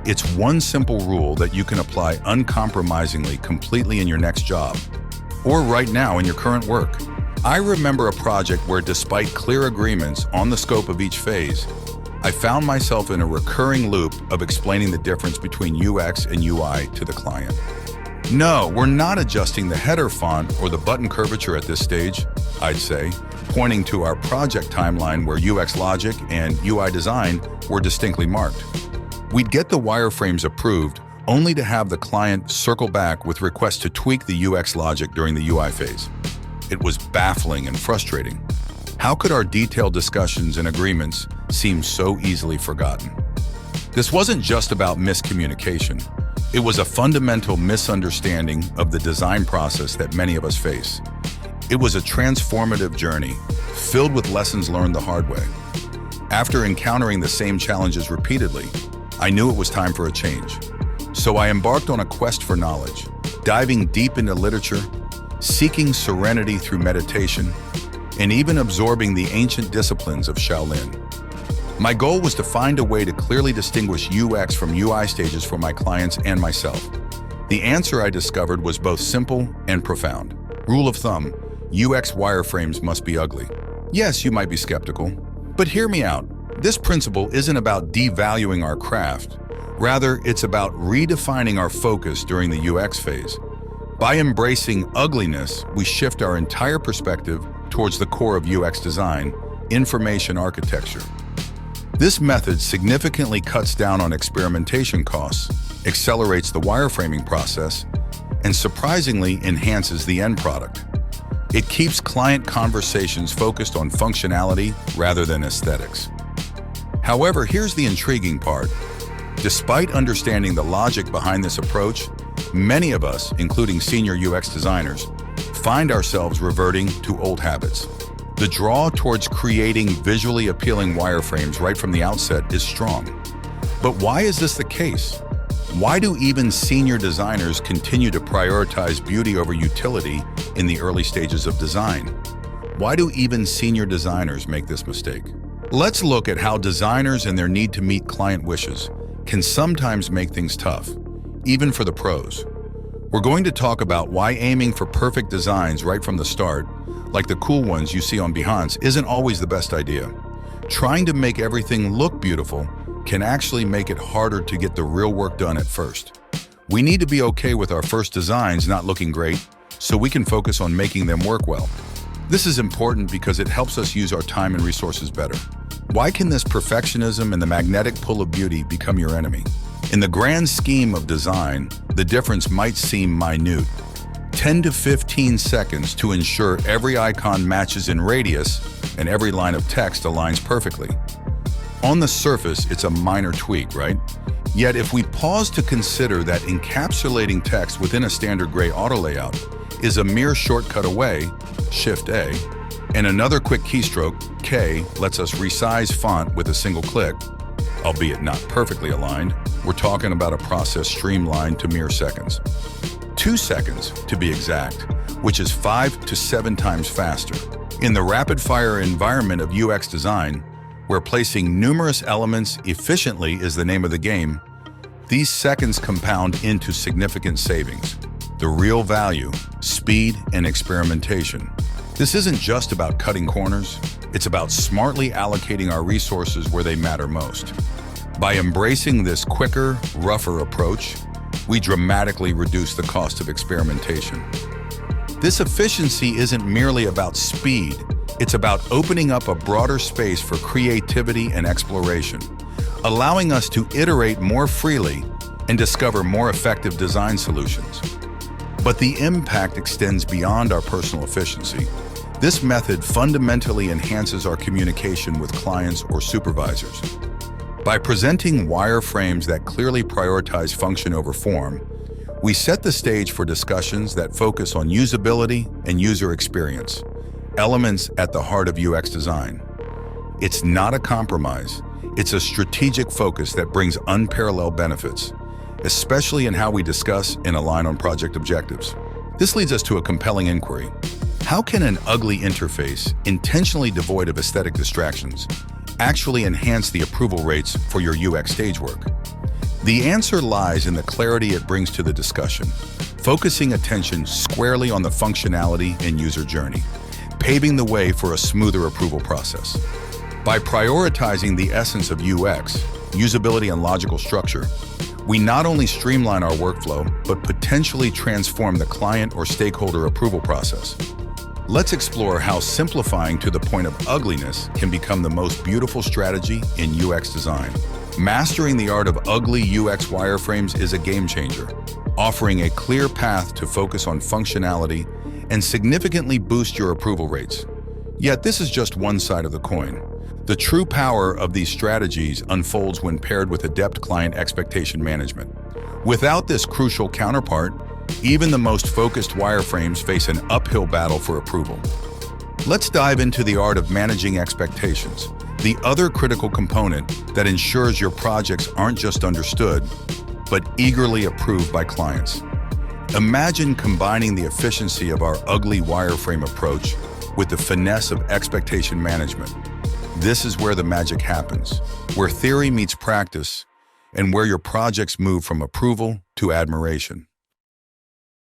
It's one simple rule that you can apply uncompromisingly completely in your next job, or right now in your current work. I remember a project where, despite clear agreements on the scope of each phase, I found myself in a recurring loop of explaining the difference between UX and UI to the client. No, we're not adjusting the header font or the button curvature at this stage, I'd say, pointing to our project timeline where UX logic and UI design were distinctly marked. We'd get the wireframes approved only to have the client circle back with requests to tweak the UX logic during the UI phase. It was baffling and frustrating. How could our detailed discussions and agreements seem so easily forgotten? This wasn't just about miscommunication. It was a fundamental misunderstanding of the design process that many of us face. It was a transformative journey, filled with lessons learned the hard way. After encountering the same challenges repeatedly, I knew it was time for a change. So I embarked on a quest for knowledge, diving deep into literature, seeking serenity through meditation, and even absorbing the ancient disciplines of Shaolin. My goal was to find a way to clearly distinguish UX from UI stages for my clients and myself. The answer I discovered was both simple and profound. Rule of thumb, UX wireframes must be ugly. Yes, you might be skeptical, but hear me out. This principle isn't about devaluing our craft. Rather, it's about redefining our focus during the UX phase. By embracing ugliness, we shift our entire perspective towards the core of UX design, information architecture. This method significantly cuts down on experimentation costs, accelerates the wireframing process, and surprisingly enhances the end product. It keeps client conversations focused on functionality rather than aesthetics. However, here's the intriguing part. Despite understanding the logic behind this approach, many of us, including senior UX designers, find ourselves reverting to old habits. The draw towards creating visually appealing wireframes right from the outset is strong. But why is this the case? Why do even senior designers continue to prioritize beauty over utility in the early stages of design? Why do even senior designers make this mistake? Let's look at how designers and their need to meet client wishes can sometimes make things tough, even for the pros. We're going to talk about why aiming for perfect designs right from the start, like the cool ones you see on Behance, isn't always the best idea. Trying to make everything look beautiful can actually make it harder to get the real work done at first. We need to be okay with our first designs not looking great so we can focus on making them work well. This is important because it helps us use our time and resources better. Why can this perfectionism and the magnetic pull of beauty become your enemy? In the grand scheme of design, the difference might seem minute. 10 to 15 seconds to ensure every icon matches in radius and every line of text aligns perfectly. On the surface, it's a minor tweak, right? Yet if we pause to consider that encapsulating text within a standard gray auto layout is a mere shortcut away, Shift A, and another quick keystroke, K, lets us resize font with a single click, albeit not perfectly aligned, we're talking about a process streamlined to mere seconds. 2 seconds, to be exact, which is 5 to 7 times faster. In the rapid-fire environment of UX design, where placing numerous elements efficiently is the name of the game, these seconds compound into significant savings. The real value, speed, and experimentation. This isn't just about cutting corners, it's about smartly allocating our resources where they matter most. By embracing this quicker, rougher approach, we dramatically reduce the cost of experimentation. This efficiency isn't merely about speed, it's about opening up a broader space for creativity and exploration, allowing us to iterate more freely and discover more effective design solutions. But the impact extends beyond our personal efficiency. This method fundamentally enhances our communication with clients or supervisors. By presenting wireframes that clearly prioritize function over form, we set the stage for discussions that focus on usability and user experience, elements at the heart of UX design. It's not a compromise, it's a strategic focus that brings unparalleled benefits, especially in how we discuss and align on project objectives. This leads us to a compelling inquiry. How can an ugly interface, intentionally devoid of aesthetic distractions, actually enhance the approval rates for your UX stage work? The answer lies in the clarity it brings to the discussion, focusing attention squarely on the functionality and user journey, paving the way for a smoother approval process. By prioritizing the essence of UX, usability and logical structure, we not only streamline our workflow, but potentially transform the client or stakeholder approval process. Let's explore how simplifying to the point of ugliness can become the most beautiful strategy in UX design. Mastering the art of ugly UX wireframes is a game changer, offering a clear path to focus on functionality and significantly boost your approval rates. Yet this is just one side of the coin. The true power of these strategies unfolds when paired with adept client expectation management. Without this crucial counterpart, even the most focused wireframes face an uphill battle for approval. Let's dive into the art of managing expectations, the other critical component that ensures your projects aren't just understood, but eagerly approved by clients. Imagine combining the efficiency of our ugly wireframe approach with the finesse of expectation management. This is where the magic happens, where theory meets practice, and where your projects move from approval to admiration.